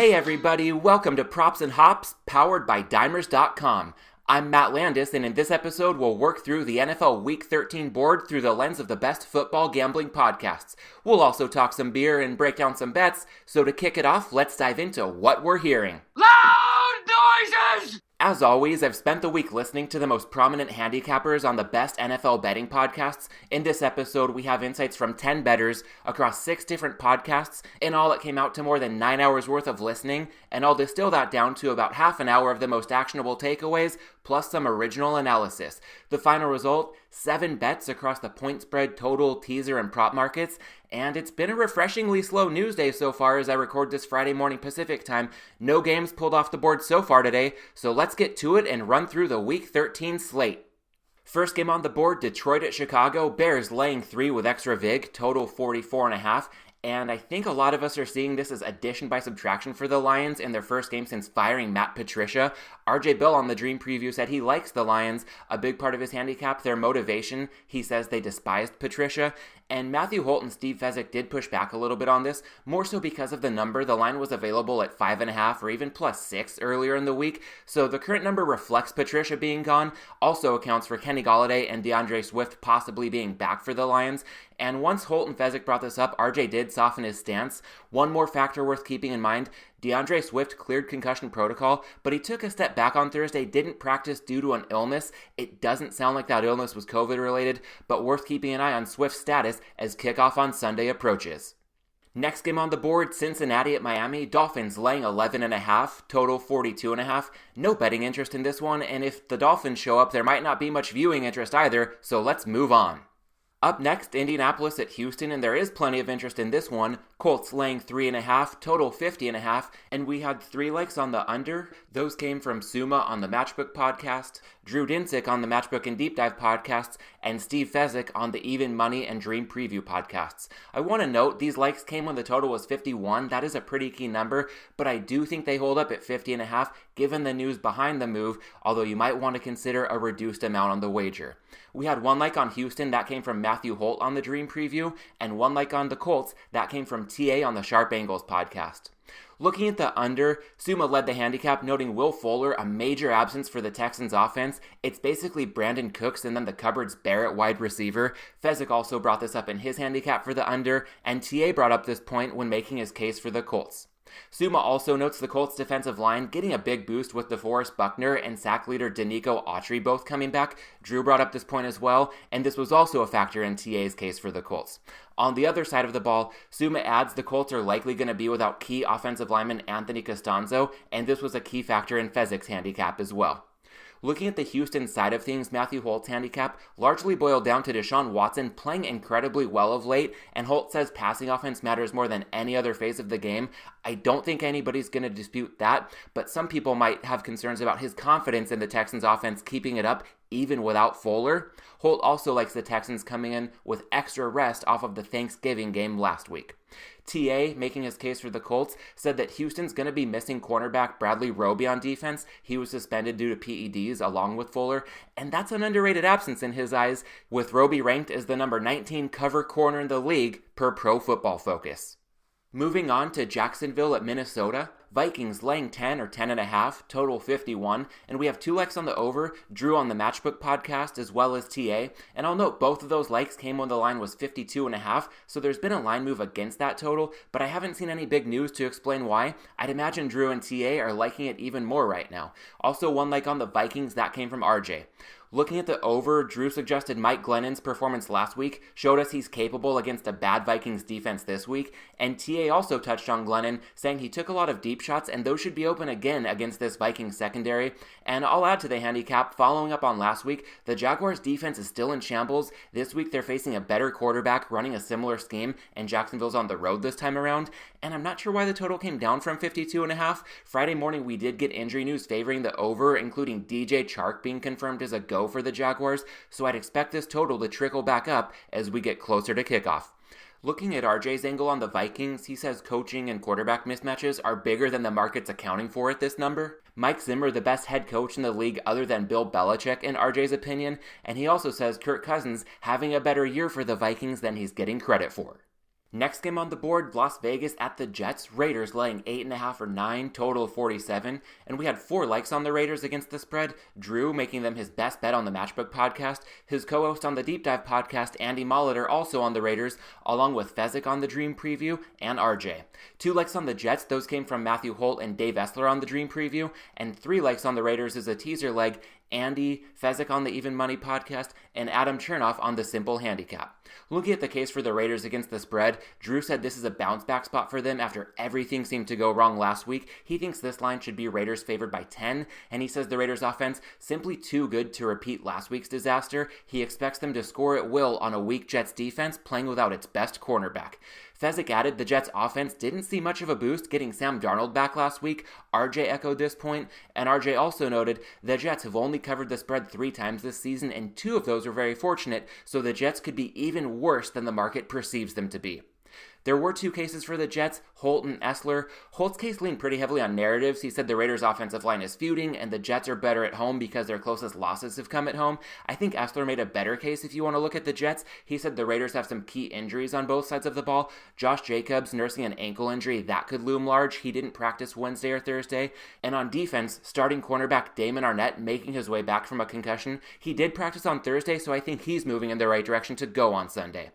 Hey everybody, welcome to Props and Hops, powered by Dimers.com. I'm Matt Landis, and in this episode we'll work through the NFL Week 13 board through the lens of the best football gambling podcasts. We'll also talk some beer and break down some bets, so to kick it off, let's dive into what we're hearing. Loud noises! As always, I've spent the week listening to the most prominent handicappers on the best NFL betting podcasts. In this episode, we have insights from 10 bettors across 6 different podcasts. In all, it came out to more than 9 hours worth of listening, and I'll distill that down to about half an hour of the most actionable takeaways, plus some original analysis. The final result, 7 bets across the point spread, total, teaser, and prop markets, and it's been a refreshingly slow news day so far as I record this Friday morning Pacific time. No games pulled off the board so far today, so let's get to it and run through the Week 13 slate. First game on the board, Detroit at Chicago, Bears laying 3 with extra vig, total 44.5. And I think a lot of us are seeing this as addition by subtraction for the Lions in their first game since firing Matt Patricia. RJ Bill on the Dream Preview said he likes the Lions. A big part of his handicap, their motivation. He says they despised Patricia. And Matthew Holt and Steve Fezzik did push back a little bit on this, more so because of the number. The line was available at 5.5 or even +6 earlier in the week. So the current number reflects Patricia being gone, also accounts for Kenny Golladay and DeAndre Swift possibly being back for the Lions. And once Holt and Fezzik brought this up, RJ did soften his stance. One more factor worth keeping in mind, DeAndre Swift cleared concussion protocol, but he took a step back on Thursday, didn't practice due to an illness. It doesn't sound like that illness was COVID related, but worth keeping an eye on Swift's status as kickoff on Sunday approaches. Next game on the board, Cincinnati at Miami, Dolphins laying 11.5, total 42.5. No betting interest in this one, and if the Dolphins show up, there might not be much viewing interest either, so let's move on. Up next, Indianapolis at Houston, and there is plenty of interest in this one. Colts laying 3.5, total 50.5, and we had 3 likes on the under. Those came from Suma on the Matchbook podcast, Drew Dinsick on the Matchbook and Deep Dive podcasts, and Steve Fezzik on the Even Money and Dream Preview podcasts. I want to note these likes came when the total was 51. That is a pretty key number, but I do think they hold up at 50.5 given the news behind the move, although you might want to consider a reduced amount on the wager. We had 1 like on Houston, that came from Matthew Holt on the Dream Preview, and 1 like on the Colts, that came from TA on the Sharp Angles podcast. Looking at the under, Suma led the handicap, noting Will Fuller, a major absence for the Texans offense. It's basically Brandon Cooks and then the cupboard's Barrett wide receiver. Fezzik also brought this up in his handicap for the under, and TA brought up this point when making his case for the Colts. Suma also notes the Colts defensive line getting a big boost with DeForest Buckner and sack leader Danico Autry both coming back. Drew brought up this point as well, and this was also a factor in TA's case for the Colts. On the other side of the ball, Suma adds the Colts are likely going to be without key offensive lineman Anthony Costanzo, and this was a key factor in Fezzik's handicap as well. Looking at the Houston side of things, Matthew Holt's handicap largely boiled down to Deshaun Watson playing incredibly well of late, and Holt says passing offense matters more than any other phase of the game. I don't think anybody's going to dispute that, but some people might have concerns about his confidence in the Texans offense keeping it up even without Fuller. Holt also likes the Texans coming in with extra rest off of the Thanksgiving game last week. TA, making his case for the Colts, said that Houston's going to be missing cornerback Bradley Roby on defense. He was suspended due to PEDs along with Fuller, and that's an underrated absence in his eyes, with Roby ranked as the number 19 cover corner in the league per Pro Football Focus. Moving on to Jacksonville at Minnesota, Vikings laying 10 or 10.5, total 51, and we have 2 likes on the over, Drew on the Matchbook podcast as well as TA, and I'll note both of those likes came when the line was 52.5, so there's been a line move against that total, but I haven't seen any big news to explain why. I'd imagine Drew and TA are liking it even more right now. Also 1 like on the Vikings, that came from RJ. Looking at the over, Drew suggested Mike Glennon's performance last week showed us he's capable against a bad Vikings defense this week, and TA also touched on Glennon, saying he took a lot of deep shots and those should be open again against this Vikings secondary. And I'll add to the handicap, following up on last week, the Jaguars defense is still in shambles. This week they're facing a better quarterback running a similar scheme, and Jacksonville's on the road this time around, and I'm not sure why the total came down from 52.5. Friday morning we did get injury news favoring the over, including DJ Chark being confirmed as a go for the Jaguars, so I'd expect this total to trickle back up as we get closer to kickoff. Looking at RJ's angle on the Vikings, he says coaching and quarterback mismatches are bigger than the market's accounting for at this number. Mike Zimmer, the best head coach in the league other than Bill Belichick in RJ's opinion, and he also says Kirk Cousins having a better year for the Vikings than he's getting credit for. Next game on the board, Las Vegas at the Jets. Raiders laying 8.5 or 9, total of 47. And we had 4 likes on the Raiders against the spread. Drew making them his best bet on the Matchbook podcast. His co-host on the Deep Dive podcast, Andy Molitor, also on the Raiders, along with Fezzik on the Dream Preview, and RJ. 2 likes on the Jets, those came from Matthew Holt and Dave Essler on the Dream Preview. And 3 likes on the Raiders is a teaser leg, Andy, Fezzik on the Even Money podcast, and Adam Chernoff on the Simple Handicap. Looking at the case for the Raiders against the spread, Drew said this is a bounce back spot for them after everything seemed to go wrong last week. He thinks this line should be Raiders favored by 10, and he says the Raiders offense simply too good to repeat last week's disaster. He expects them to score at will on a weak Jets defense playing without its best cornerback. Fezzik added the Jets offense didn't see much of a boost getting Sam Darnold back last week. RJ echoed this point, and RJ also noted the Jets have only covered the spread 3 times this season, and 2 of those were very fortunate, so the Jets could be even worse than the market perceives them to be. There were 2 cases for the Jets, Holt and Essler. Holt's case leaned pretty heavily on narratives. He said the Raiders' offensive line is feuding, and the Jets are better at home because their closest losses have come at home. I think Essler made a better case if you want to look at the Jets. He said the Raiders have some key injuries on both sides of the ball. Josh Jacobs nursing an ankle injury, that could loom large. He didn't practice Wednesday or Thursday. And on defense, starting cornerback Damon Arnett making his way back from a concussion. He did practice on Thursday, so I think he's moving in the right direction to go on Sunday.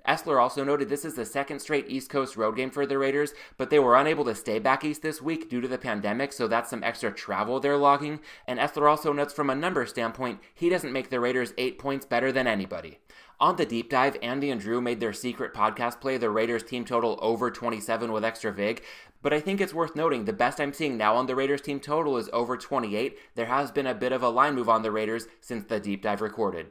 Essler also noted this is the 2nd straight East Coast road game for the Raiders, but they were unable to stay back east this week due to the pandemic, so that's some extra travel they're logging. And Essler also notes from a number standpoint, he doesn't make the Raiders 8 points better than anybody. On the deep dive, Andy and Drew made their secret podcast play the Raiders team total over 27 with extra vig, but I think it's worth noting the best I'm seeing now on the Raiders team total is over 28. There has been a bit of a line move on the Raiders since the deep dive recorded.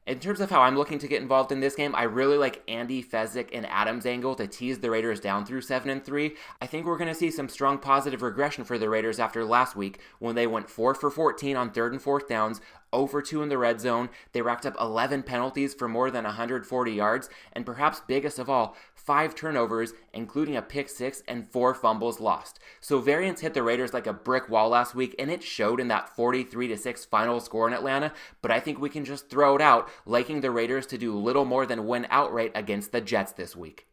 In terms of how I'm looking to get involved in this game, I really like Andy, Fezzik, and Adam's angle to tease the Raiders down through 7-3. I think we're going to see some strong positive regression for the Raiders after last week when they went 4 for 14 on 3rd and 4th downs, 0 for 2 in the red zone. They racked up 11 penalties for more than 140 yards, and perhaps biggest of all, 5 turnovers, including a pick 6 and 4 fumbles lost. So variance hit the Raiders like a brick wall last week, and it showed in that 43-6 final score in Atlanta, but I think we can just throw it out, liking the Raiders to do little more than win outright against the Jets this week.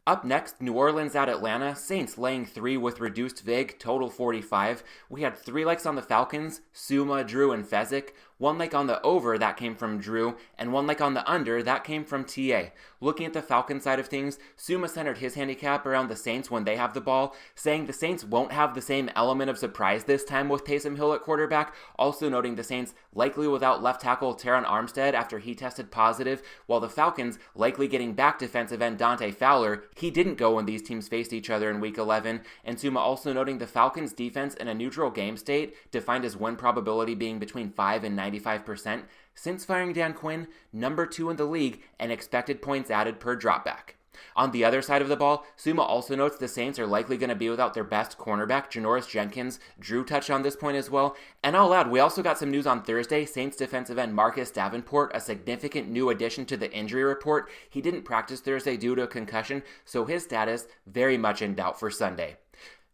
Up next, New Orleans at Atlanta, Saints laying 3 with reduced vig, total 45. We had 3 likes on the Falcons, Suma, Drew, and Fezzik. 1 like on the over, that came from Drew, and 1 like on the under, that came from TA. Looking at the Falcons side of things, Suma centered his handicap around the Saints when they have the ball, saying the Saints won't have the same element of surprise this time with Taysom Hill at quarterback, also noting the Saints likely without left tackle Teron Armstead after he tested positive, while the Falcons likely getting back defensive end Dante Fowler. He didn't go when these teams faced each other in Week 11, and Suma also noting the Falcons' defense in a neutral game state, defined as win probability being between 5 and 95%, since firing Dan Quinn, number 2 in the league, and expected points added per dropback. On the other side of the ball, Suma also notes the Saints are likely going to be without their best cornerback, Janoris Jenkins. Drew touched on this point as well. And I'll add, we also got some news on Thursday. Saints defensive end Marcus Davenport, a significant new addition to the injury report. He didn't practice Thursday due to a concussion, so his status very much in doubt for Sunday.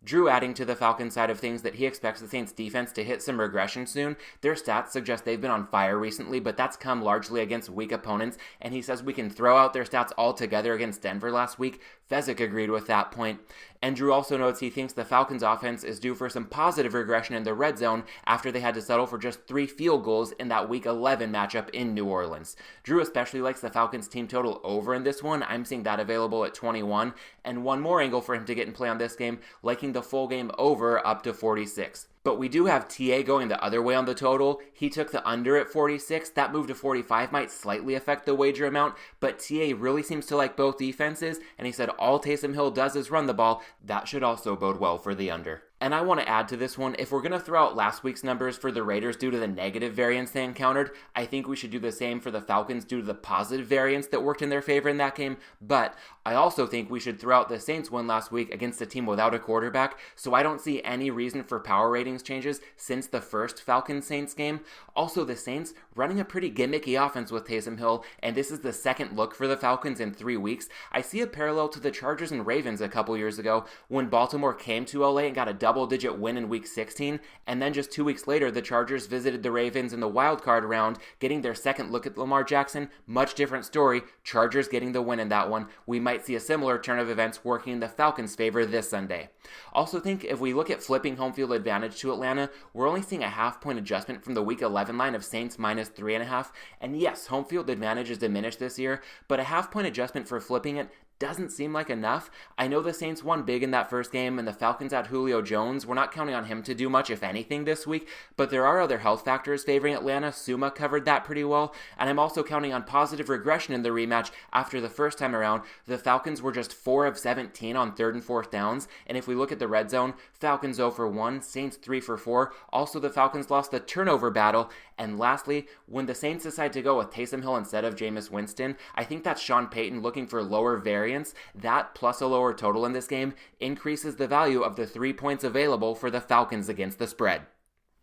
Drew adding to the Falcons side of things that he expects the Saints defense to hit some regression soon. Their stats suggest they've been on fire recently, but that's come largely against weak opponents, and he says we can throw out their stats altogether against Denver last week. Fezzik agreed with that point. And Drew also notes he thinks the Falcons offense is due for some positive regression in the red zone after they had to settle for just 3 field goals in that Week 11 matchup in New Orleans. Drew especially likes the Falcons team total over in this one. I'm seeing that available at 21. And one more angle for him to get in play on this game, liking the full game over up to 46. But we do have TA going the other way on the total. He took the under at 46. That move to 45 might slightly affect the wager amount, but TA really seems to like both defenses, and he said all Taysom Hill does is run the ball. That should also bode well for the under. And I want to add to this one, if we're going to throw out last week's numbers for the Raiders due to the negative variance they encountered, I think we should do the same for the Falcons due to the positive variance that worked in their favor in that game. But I also think we should throw out the Saints win last week against a team without a quarterback, so I don't see any reason for power ratings changes since the first Falcons-Saints game. Also, the Saints running a pretty gimmicky offense with Taysom Hill, and this is the second look for the Falcons in 3 weeks. I see a parallel to the Chargers and Ravens a couple years ago when Baltimore came to LA and got a double-digit win in Week 16, and then just 2 weeks later, the Chargers visited the Ravens in the wild card round, getting their second look at Lamar Jackson. Much different story, Chargers getting the win in that one. We might see a similar turn of events working in the Falcons' favor this Sunday. Also think if we look at flipping home field advantage to Atlanta, we're only seeing a half-point adjustment from the Week 11 line of Saints minus 3.5, and yes, home field advantage is diminished this year, but a half-point adjustment for flipping it doesn't seem like enough. I know the Saints won big in that first game, and the Falcons had Julio Jones. We're not counting on him to do much, if anything, this week, but there are other health factors favoring Atlanta. Suma covered that pretty well, and I'm also counting on positive regression in the rematch. After the first time around, the Falcons were just 4 of 17 on 3rd and 4th downs, and if we look at the red zone, Falcons 0 for 1, Saints 3 for 4. Also, the Falcons lost the turnover battle, and lastly, when the Saints decide to go with Taysom Hill instead of Jameis Winston, I think that's Sean Payton looking for lower variance. That plus a lower total in this game increases the value of the 3 points available for the Falcons against the spread.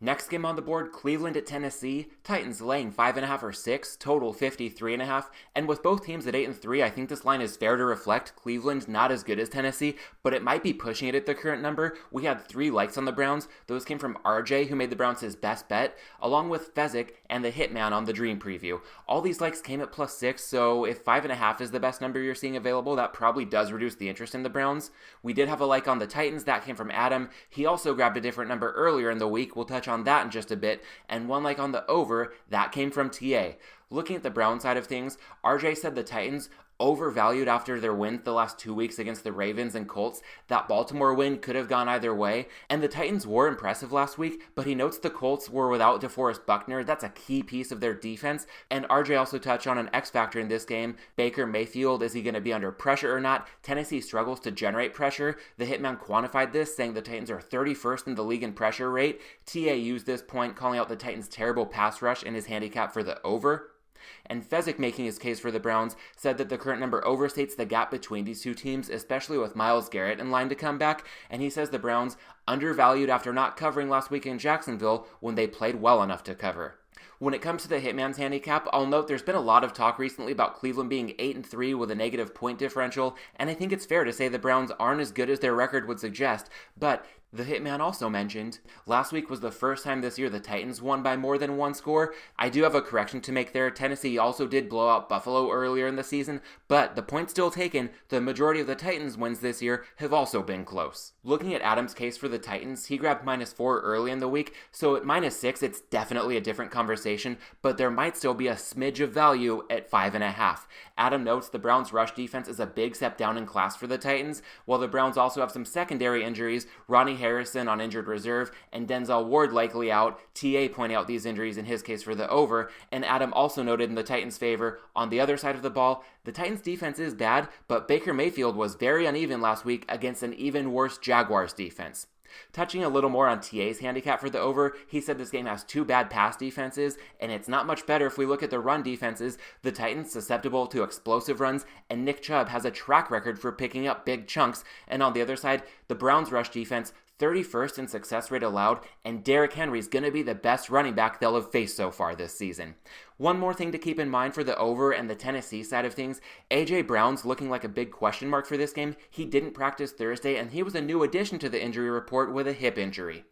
Next game on the board, Cleveland at Tennessee. Titans laying 5.5 or 6, total 53.5. And with both teams at 8-3, I think this line is fair to reflect Cleveland not as good as Tennessee, but it might be pushing it at the current number. We had 3 likes on the Browns. Those came from RJ, who made the Browns his best bet, along with Fezzik and the Hitman on the Dream Preview. All these likes came at plus 6, so if 5.5 is the best number you're seeing available, that probably does reduce the interest in the Browns. We did have a like on the Titans. That came from Adam. He also grabbed a different number earlier in the week. We'll touch on that in just a bit, and one like on the over, that came from TA. Looking at the Brown side of things, RJ said the Titans overvalued after their wins the last 2 weeks against the Ravens and Colts. That Baltimore win could have gone either way, and the Titans were impressive last week, but he notes the Colts were without DeForest Buckner. That's a key piece of their defense, and RJ also touched on an X factor in this game. Baker Mayfield, is he going to be under pressure or not? Tennessee struggles to generate pressure. The Hitman quantified this, saying the Titans are 31st in the league in pressure rate. TA used this point, calling out the Titans' terrible pass rush in his handicap for the over. And Fezzik, making his case for the Browns, said that the current number overstates the gap between these two teams, especially with Myles Garrett in line to come back, and he says the Browns undervalued after not covering last week in Jacksonville when they played well enough to cover. When it comes to the Hitman's handicap, I'll note there's been a lot of talk recently about Cleveland being 8-3 with a negative point differential, and I think it's fair to say the Browns aren't as good as their record would suggest, but the Hitman also mentioned last week was the first time this year the Titans won by more than one score. I do have a correction to make there. Tennessee also did blow out Buffalo earlier in the season, but the point still taken, the majority of the Titans wins this year have also been close. Looking at Adam's case for the Titans, he grabbed -4 early in the week, so at -6 it's definitely a different conversation, but there might still be a smidge of value at 5.5. Adam notes the Browns' rush defense is a big step down in class for the Titans, while the Browns also have some secondary injuries. Ronnie Harrison on injured reserve, and Denzel Ward likely out. TA pointing out these injuries in his case for the over, and Adam also noted in the Titans' favor. On the other side of the ball, the Titans' defense is bad, but Baker Mayfield was very uneven last week against an even worse Jaguars defense. Touching a little more on TA's handicap for the over, he said this game has 2 bad pass defenses, and it's not much better if we look at the run defenses. The Titans susceptible to explosive runs, and Nick Chubb has a track record for picking up big chunks, and on the other side, the Browns' rush defense 31st in success rate allowed, and Derrick Henry's going to be the best running back they'll have faced so far this season. One more thing to keep in mind for the over and the Tennessee side of things, A.J. Brown's looking like a big question mark for this game. He didn't practice Thursday, and he was a new addition to the injury report with a hip injury.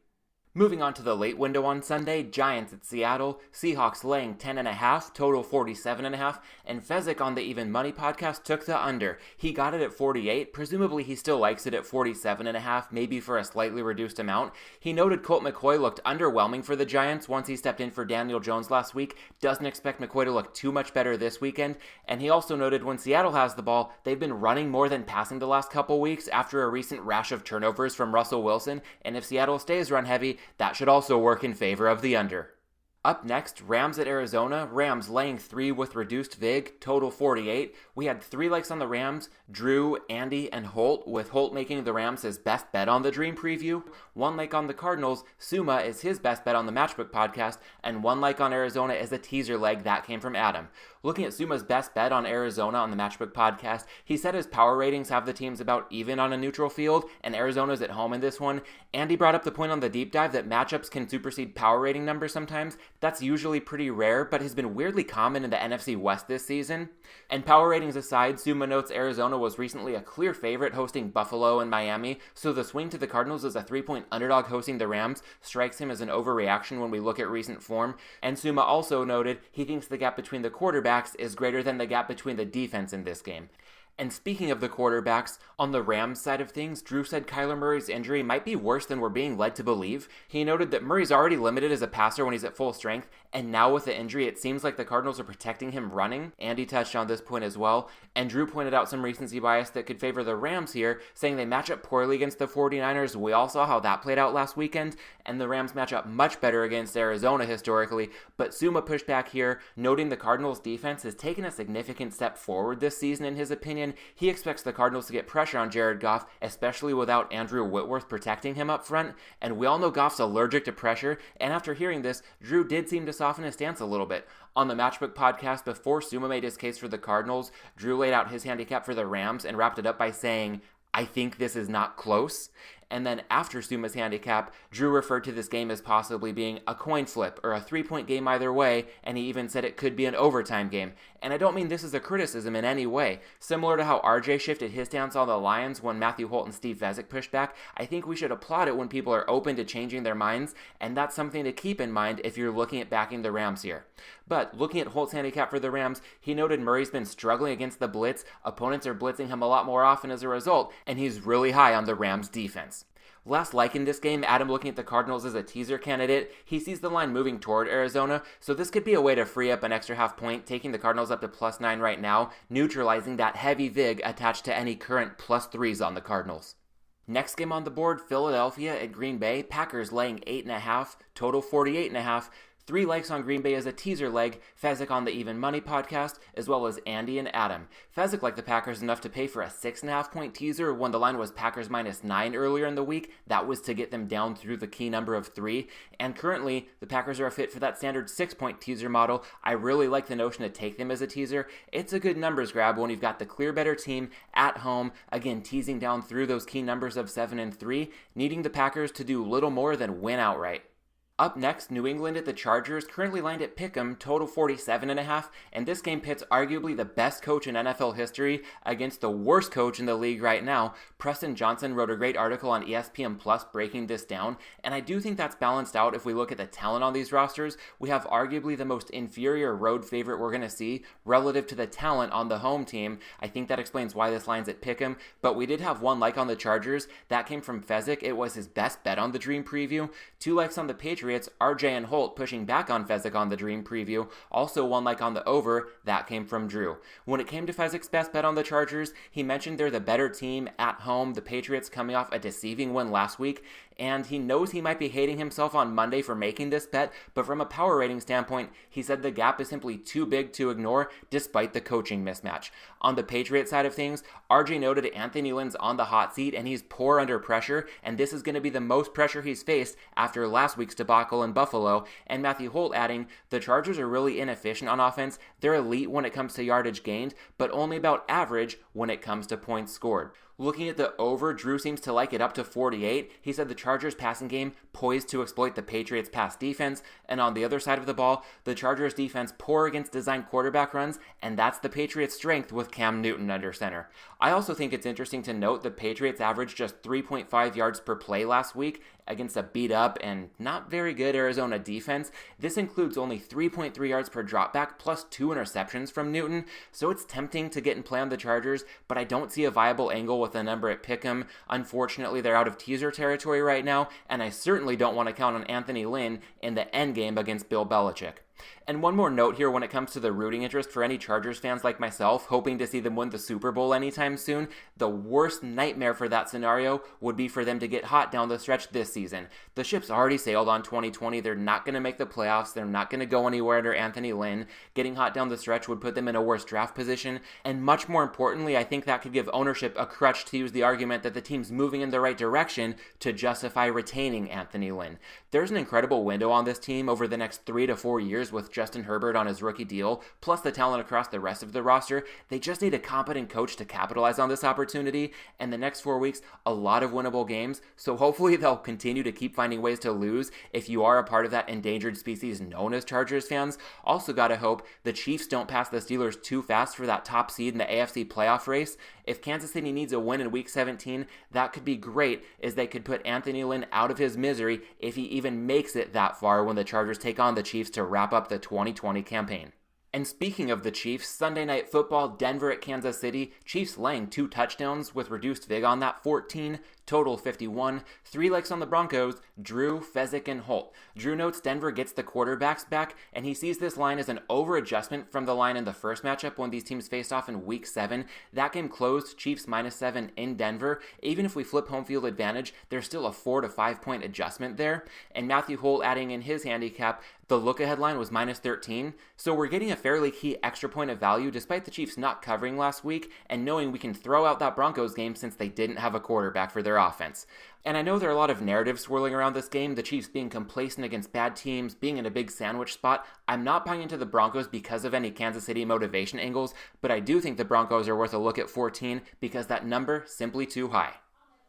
Moving on to the late window on Sunday, Giants at Seattle, Seahawks laying 10.5, total 47.5, and Fezzik on the Even Money podcast took the under. He got it at 48, presumably he still likes it at 47.5, maybe for a slightly reduced amount. He noted Colt McCoy looked underwhelming for the Giants once he stepped in for Daniel Jones last week, doesn't expect McCoy to look too much better this weekend, and he also noted when Seattle has the ball, they've been running more than passing the last couple weeks after a recent rash of turnovers from Russell Wilson, and if Seattle stays run heavy, that should also work in favor of the under. Up next, Rams at Arizona. Rams laying 3 with reduced vig, total 48. We had 3 likes on the Rams, Drew, Andy, and Holt, with Holt making the Rams his best bet on the Dream Preview. 1 like on the Cardinals, Suma is his best bet on the Matchbook podcast, and 1 like on Arizona is a teaser leg that came from Adam. Looking at Suma's best bet on Arizona on the Matchbook podcast, he said his power ratings have the teams about even on a neutral field, and Arizona's at home in this one. Andy brought up the point on the deep dive that matchups can supersede power rating numbers sometimes. That's usually pretty rare, but has been weirdly common in the NFC West this season. And power ratings aside, Suma notes Arizona was recently a clear favorite hosting Buffalo and Miami, so the swing to the Cardinals as a 3-point underdog hosting the Rams strikes him as an overreaction when we look at recent form. And Suma also noted he thinks the gap between the quarterbacks is greater than the gap between the defense in this game. And speaking of the quarterbacks, on the Rams side of things, Drew said Kyler Murray's injury might be worse than we're being led to believe. He noted that Murray's already limited as a passer when he's at full strength, and now with the injury, it seems like the Cardinals are protecting him running. Andy touched on this point as well, and Drew pointed out some recency bias that could favor the Rams here, saying they match up poorly against the 49ers. We all saw how that played out last weekend, and the Rams match up much better against Arizona historically, but Suma pushed back here, noting the Cardinals' defense has taken a significant step forward this season in his opinion. He expects the Cardinals to get pressure on Jared Goff, especially without Andrew Whitworth protecting him up front, and we all know Goff's allergic to pressure, and after hearing this, Drew did seem to soften his stance a little bit. On the Matchbook podcast, before Suma made his case for the Cardinals, Drew laid out his handicap for the Rams and wrapped it up by saying, "I think this is not close." And then after Suma's handicap, Drew referred to this game as possibly being a coin flip or a 3-point game either way, and he even said it could be an overtime game. And I don't mean this as a criticism in any way. Similar to how RJ shifted his stance on the Lions when Matthew Holt and Steve Fezzik pushed back, I think we should applaud it when people are open to changing their minds, and that's something to keep in mind if you're looking at backing the Rams here. But looking at Holt's handicap for the Rams, he noted Murray's been struggling against the blitz, opponents are blitzing him a lot more often as a result, and he's really high on the Rams defense. Last like in this game, Adam looking at the Cardinals as a teaser candidate, he sees the line moving toward Arizona, so this could be a way to free up an extra half point, taking the Cardinals up to +9 right now, neutralizing that heavy vig attached to any current +3s on the Cardinals. Next game on the board, Philadelphia at Green Bay, Packers laying 8.5, total 48.5. 3 likes on Green Bay as a teaser leg, Fezzik on the Even Money podcast, as well as Andy and Adam. Fezzik liked the Packers enough to pay for a 6.5-point teaser when the line was Packers -9 earlier in the week. That was to get them down through the key number of 3. And currently, the Packers are a fit for that standard 6-point teaser model. I really like the notion to take them as a teaser. It's a good numbers grab when you've got the clear better team at home, again teasing down through those key numbers of 7 and 3, needing the Packers to do little more than win outright. Up next, New England at the Chargers, currently lined at Pick'em, total 47.5, and this game pits arguably the best coach in NFL history against the worst coach in the league right now. Preston Johnson wrote a great article on ESPN Plus breaking this down, and I do think that's balanced out if we look at the talent on these rosters. We have arguably the most inferior road favorite we're going to see relative to the talent on the home team. I think that explains why this line's at Pick'em, but we did have 1 like on the Chargers. That came from Fezzik. It was his best bet on the Dream Preview. 2 likes on the Patriots. RJ and Holt pushing back on Fezzik on the Dream Preview. Also 1 like on the over. That came from Drew. When it came to Fezzik's best bet on the Chargers, he mentioned they're the better team at home, the Patriots coming off a deceiving win last week, and he knows he might be hating himself on Monday for making this bet, but from a power rating standpoint, he said the gap is simply too big to ignore despite the coaching mismatch. On the Patriots side of things, RJ noted Anthony Lynn's on the hot seat and he's poor under pressure, and this is going to be the most pressure he's faced after last week's debacle in Buffalo, and Matthew Holt adding, the Chargers are really inefficient on offense. They're elite when it comes to yardage gained, but only about average when it comes to points scored. Looking at the over, Drew seems to like it up to 48. He said the Chargers passing game poised to exploit the Patriots pass defense, and on the other side of the ball, the Chargers defense poor against designed quarterback runs, and that's the Patriots' strength with Cam Newton under center. I also think it's interesting to note the Patriots averaged just 3.5 yards per play last week against a beat-up and not very good Arizona defense. This includes only 3.3 yards per dropback plus 2 interceptions from Newton, so it's tempting to get in play on the Chargers, but I don't see a viable angle with a number at Pick'em. Unfortunately, they're out of teaser territory right now, and I certainly don't want to count on Anthony Lynn in the endgame against Bill Belichick. And one more note here when it comes to the rooting interest for any Chargers fans like myself, hoping to see them win the Super Bowl anytime soon. The worst nightmare for that scenario would be for them to get hot down the stretch this season. The ship's already sailed on 2020. They're not going to make the playoffs. They're not going to go anywhere under Anthony Lynn. Getting hot down the stretch would put them in a worse draft position. And much more importantly, I think that could give ownership a crutch to use the argument that the team's moving in the right direction to justify retaining Anthony Lynn. There's an incredible window on this team over the next 3 to 4 years years with Justin Herbert on his rookie deal, plus the talent across the rest of the roster. They just need a competent coach to capitalize on this opportunity, and the next 4 weeks, a lot of winnable games, so hopefully they'll continue to keep finding ways to lose if you are a part of that endangered species known as Chargers fans. Also gotta hope the Chiefs don't pass the Steelers too fast for that top seed in the AFC playoff race. If Kansas City needs a win in Week 17, that could be great, as they could put Anthony Lynn out of his misery if he even makes it that far when the Chargers take on the Chiefs to wrap up the 2020 campaign. And speaking of the Chiefs, Sunday Night Football, Denver at Kansas City, Chiefs laying 2 touchdowns with reduced vig on that, 14, total 51, 3 legs on the Broncos, Drew, Fezzik, and Holt. Drew notes Denver gets the quarterbacks back, and he sees this line as an over-adjustment from the line in the first matchup when these teams faced off in Week 7. That game closed Chiefs -7 in Denver. Even if we flip home field advantage, there's still a 4 to 5 point adjustment there. And Matthew Holt adding in his handicap, the look-ahead line was -13, so we're getting a fairly key extra point of value despite the Chiefs not covering last week and knowing we can throw out that Broncos game since they didn't have a quarterback for their offense. And I know there are a lot of narratives swirling around this game, the Chiefs being complacent against bad teams, being in a big sandwich spot. I'm not buying into the Broncos because of any Kansas City motivation angles, but I do think the Broncos are worth a look at 14 because that number simply too high.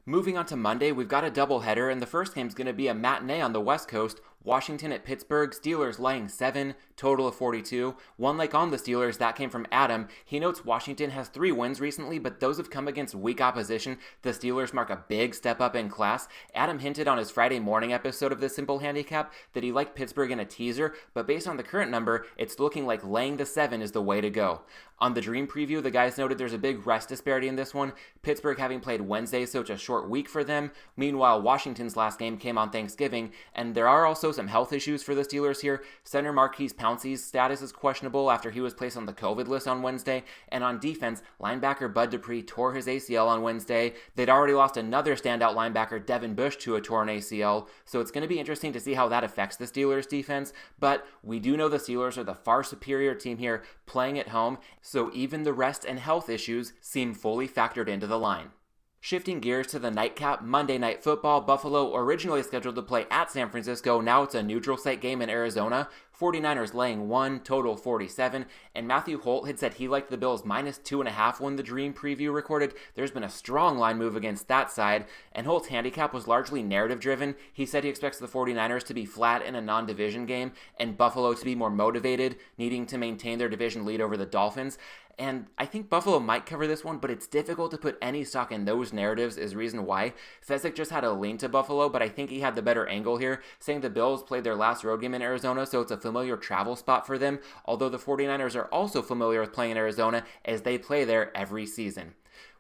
Moving on to Monday, we've got a doubleheader, and the first game is going to be a matinee on the West Coast. Washington at Pittsburgh, Steelers laying 7, total of 42. One leg on the Steelers, that came from Adam. He notes Washington has 3 wins recently, but those have come against weak opposition. The Steelers mark a big step up in class. Adam hinted on his Friday morning episode of The Simple Handicap that he liked Pittsburgh in a teaser, but based on the current number, it's looking like laying the 7 is the way to go. On the Dream Preview, the guys noted there's a big rest disparity in this one, Pittsburgh having played Wednesday, so it's a short week for them. Meanwhile, Washington's last game came on Thanksgiving, and there are also some health issues for the Steelers here. Center Marquise Pouncey's status is questionable after he was placed on the COVID list on Wednesday, and on defense, linebacker Bud Dupree tore his ACL on Wednesday. They'd already lost another standout linebacker, Devin Bush, to a torn ACL, so it's going to be interesting to see how that affects the Steelers' defense, but we do know the Steelers are the far superior team here, playing at home, so even the rest and health issues seem fully factored into the line. Shifting gears to the nightcap, Monday Night Football, Buffalo originally scheduled to play at San Francisco, now it's a neutral site game in Arizona. 49ers laying 1, total 47, and Matthew Holt had said he liked the Bills -2.5 when the Dream Preview recorded. There's been a strong line move against that side, and Holt's handicap was largely narrative driven. He said he expects the 49ers to be flat in a non-division game, and Buffalo to be more motivated, needing to maintain their division lead over the Dolphins. And I think Buffalo might cover this one, but it's difficult to put any stock in those narratives is reason why. Fezzik just had a lean to Buffalo, but I think he had the better angle here, saying the Bills played their last road game in Arizona, so it's a familiar travel spot for them, although the 49ers are also familiar with playing in Arizona as they play there every season.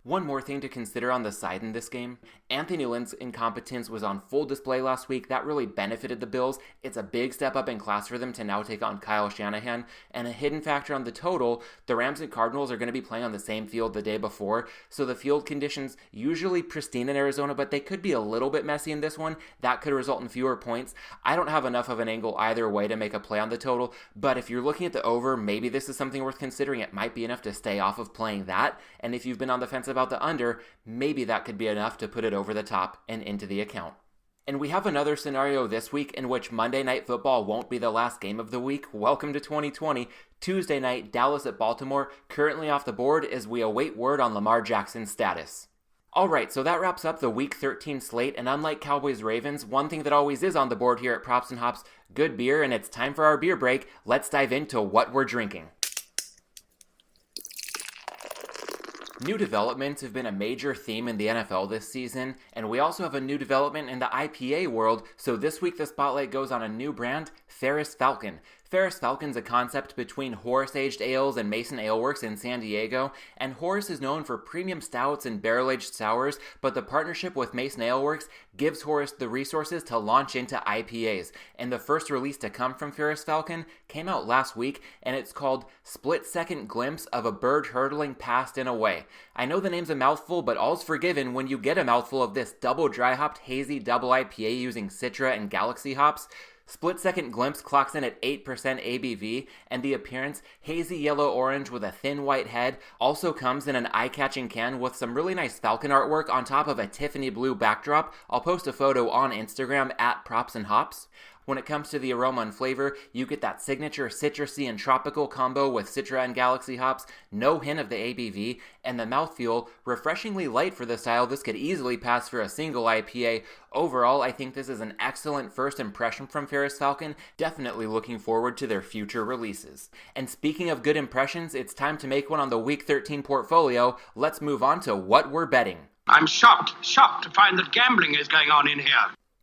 One more thing to consider on the side in this game, Anthony Lynn's incompetence was on full display last week. That really benefited the Bills. It's a big step up in class for them to now take on Kyle Shanahan. And a hidden factor on the total, the Rams and Cardinals are going to be playing on the same field the day before, so the field conditions usually pristine in Arizona, but they could be a little bit messy in this one. That could result in fewer points. I don't have enough of an angle either way to make a play on the total, but if you're looking at the over, maybe this is something worth considering. It might be enough to stay off of playing that, and if you've been on the fence about the under, maybe that could be enough to put it over the top and into the account. And we have another scenario this week in which Monday Night Football won't be the last game of the week. Welcome to 2020. Tuesday night, Dallas at Baltimore, currently off the board as we await word on Lamar Jackson's status. Alright, so that wraps up the Week 13 slate, and unlike Cowboys-Ravens, one thing that always is on the board here at Props and Hops, good beer, and it's time for our beer break. Let's dive into what we're drinking. New developments have been a major theme in the NFL this season, and we also have a new development in the IPA world, so this week the spotlight goes on a new brand, Ferris Falcon. Ferris Falcon's a concept between Horse Aged Ales and Mason Ale Works in San Diego, and Horse is known for premium stouts and barrel-aged sours, but the partnership with Mason Ale Works gives Horse the resources to launch into IPAs, and the first release to come from Ferris Falcon came out last week, and it's called Split-Second Glimpse of a Bird Hurtling Past and Away. I know the name's a mouthful, but all's forgiven when you get a mouthful of this double dry-hopped hazy double IPA using Citra and Galaxy hops. Split Second Glimpse clocks in at 8% ABV, and the appearance, hazy yellow-orange with a thin white head, also comes in an eye-catching can with some really nice Falcon artwork on top of a Tiffany blue backdrop. I'll post a photo on Instagram at Props and Hops. When it comes to the aroma and flavor, you get that signature citrusy and tropical combo with Citra and Galaxy hops, no hint of the ABV, and the mouthfeel refreshingly light for the style. This could easily pass for a single IPA. Overall, I think this is an excellent first impression from Ferris Falcon, definitely looking forward to their future releases. And speaking of good impressions, it's time to make one on the Week 13 portfolio. Let's move on to what we're betting. I'm shocked to find that gambling is going on in here.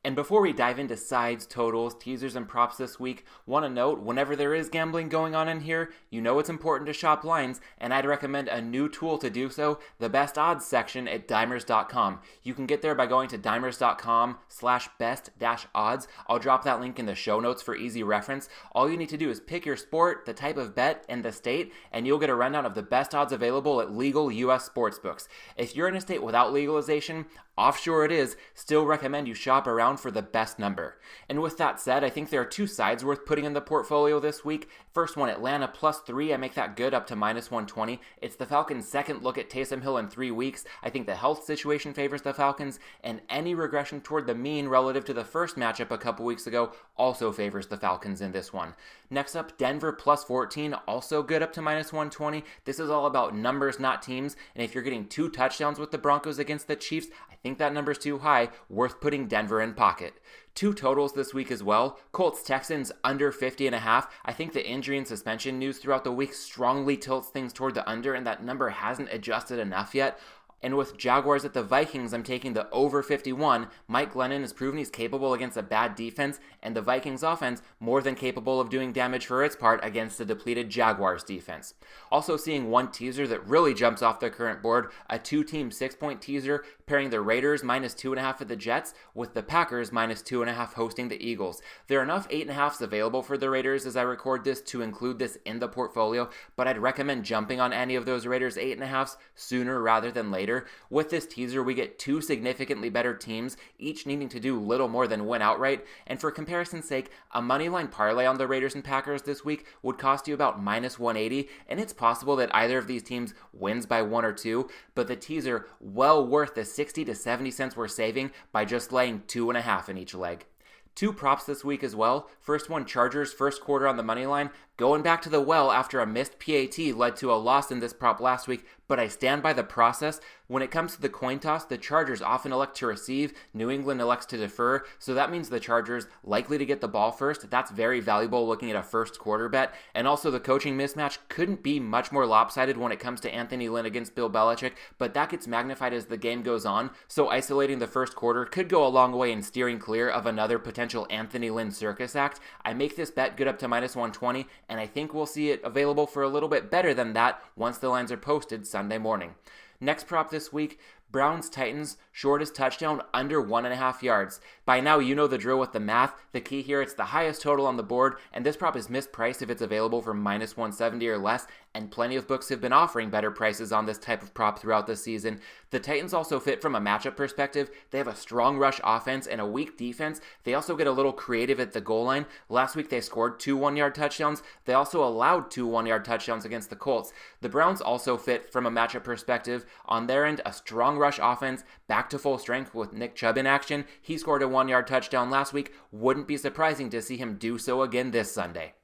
And before we dive into sides, totals, teasers, and props this week, want to note, whenever there is gambling going on in here, you know it's important to shop lines, and I'd recommend a new tool to do so, the best odds section at dimers.com. You can get there by going to dimers.com/best-odds. I'll drop that link in the show notes for easy reference. All you need to do is pick your sport, the type of bet, and the state, and you'll get a rundown of the best odds available at legal U.S. sportsbooks. If you're in a state without legalization, offshore it is, still recommend you shop around for the best number. And with that said, I think there are two sides worth putting in the portfolio this week. First one, Atlanta +3. I make that good up to -120. It's the Falcons' second look at Taysom Hill in 3 weeks. I think the health situation favors the Falcons, and any regression toward the mean relative to the first matchup a couple weeks ago also favors the Falcons in this one. Next up, Denver +14, also good up to -120. This is all about numbers, not teams, and if you're getting 2 touchdowns with the Broncos against the Chiefs, I think that number's too high, worth putting Denver in pocket. 2 totals this week as well. Colts Texans under 50.5. I think the injury and suspension news throughout the week strongly tilts things toward the under, and that number hasn't adjusted enough yet. And with Jaguars at the Vikings, I'm taking the over 51. Mike Glennon has proven he's capable against a bad defense, and the Vikings offense more than capable of doing damage for its part against the depleted Jaguars defense. Also seeing one teaser that really jumps off the current board, a 2-team 6-point teaser pairing the Raiders -2.5 at the Jets with the Packers -2.5 hosting the Eagles. There are enough 8.5s available for the Raiders as I record this to include this in the portfolio, but I'd recommend jumping on any of those Raiders 8.5s sooner rather than later. With this teaser, we get 2 significantly better teams, each needing to do little more than win outright, and for comparison's sake, a moneyline parlay on the Raiders and Packers this week would cost you about -180, and it's possible that either of these teams wins by 1 or 2, but the teaser well worth the 60 to 70 cents we're saving by just laying 2.5 in each leg. 2 props this week as well. First one, Chargers first quarter on the money line. Going back to the well after a missed PAT led to a loss in this prop last week, but I stand by the process. When it comes to the coin toss, the Chargers often elect to receive, New England elects to defer, so that means the Chargers likely to get the ball first. That's very valuable looking at a first quarter bet, and also the coaching mismatch couldn't be much more lopsided when it comes to Anthony Lynn against Bill Belichick, but that gets magnified as the game goes on, so isolating the first quarter could go a long way in steering clear of another potential Anthony Lynn circus act. I make this bet good up to -120, and I think we'll see it available for a little bit better than that once the lines are posted Sunday morning. Next prop this week, Browns-Titans, shortest touchdown under 1.5 yards. By now, you know the drill with the math. The key here, it's the highest total on the board, and this prop is mispriced if it's available for -170 or less, and plenty of books have been offering better prices on this type of prop throughout the season. The Titans also fit from a matchup perspective. They have a strong rush offense and a weak defense. They also get a little creative at the goal line. Last week, they scored 2 one-yard touchdowns. They also allowed 2 one-yard touchdowns against the Colts. The Browns also fit from a matchup perspective. On their end, a strong rush offense, back to full strength with Nick Chubb in action. He scored a 1-yard touchdown last week. Wouldn't be surprising to see him do so again this Sunday.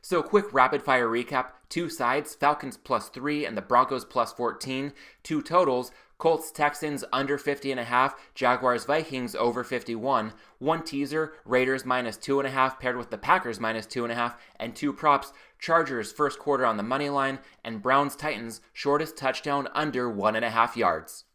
So quick rapid fire recap. 2 sides, Falcons +3 and the Broncos +14. 2 totals, Colts Texans under 50.5, Jaguars Vikings over 51. 1 teaser, Raiders -2.5 paired with the Packers -2.5, and 2 props, Chargers first quarter on the money line, and Browns Titans shortest touchdown under 1.5 yards.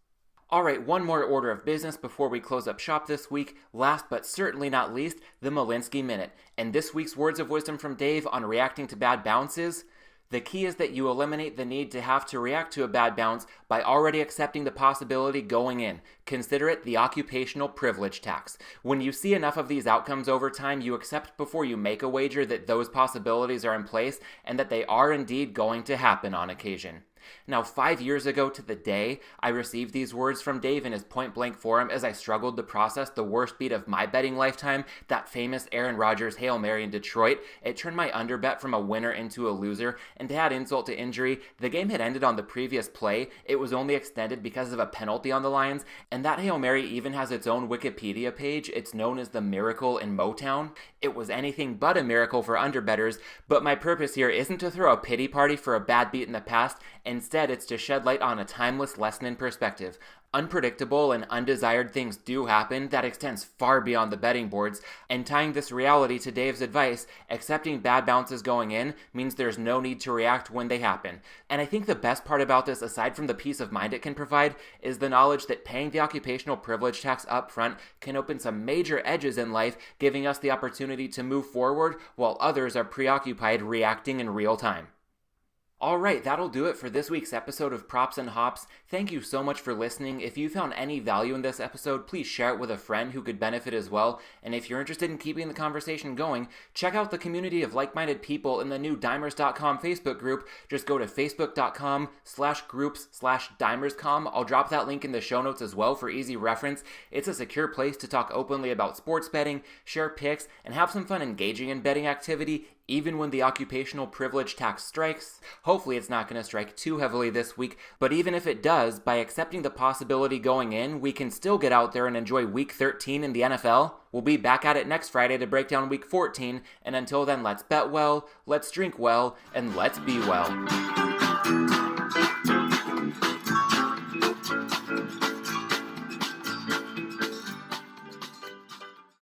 Alright, one more order of business before we close up shop this week. Last but certainly not least, the Malinsky Minute. And this week's words of wisdom from Dave on reacting to bad bounces. The key is that you eliminate the need to have to react to a bad bounce by already accepting the possibility going in. Consider it the occupational privilege tax. When you see enough of these outcomes over time, you accept before you make a wager that those possibilities are in place and that they are indeed going to happen on occasion. Now, 5 years ago to the day, I received these words from Dave in his point-blank forum as I struggled to process the worst beat of my betting lifetime, that famous Aaron Rodgers Hail Mary in Detroit. It turned my underbet from a winner into a loser, and to add insult to injury, the game had ended on the previous play. It was only extended because of a penalty on the Lions, and that Hail Mary even has its own Wikipedia page. It's known as the Miracle in Motown. It was anything but a miracle for underbettors, but my purpose here isn't to throw a pity party for a bad beat in the past. Instead, it's to shed light on a timeless lesson in perspective. Unpredictable and undesired things do happen that extends far beyond the betting boards, and tying this reality to Dave's advice, accepting bad bounces going in means there's no need to react when they happen. And I think the best part about this, aside from the peace of mind it can provide, is the knowledge that paying the occupational privilege tax up front can open some major edges in life, giving us the opportunity to move forward while others are preoccupied reacting in real time. Alright, that'll do it for this week's episode of Props and Hops. Thank you so much for listening. If you found any value in this episode, please share it with a friend who could benefit as well. And if you're interested in keeping the conversation going, check out the community of like-minded people in the new Dimers.com Facebook group. Just go to facebook.com/groups/Dimerscom. I'll drop that link in the show notes as well for easy reference. It's a secure place to talk openly about sports betting, share picks, and have some fun engaging in betting activity, even when the occupational privilege tax strikes. Hopefully it's not going to strike too heavily this week, but even if it does, by accepting the possibility going in, we can still get out there and enjoy Week 13 in the NFL. We'll be back at it next Friday to break down Week 14, and until then, let's bet well, let's drink well, and let's be well.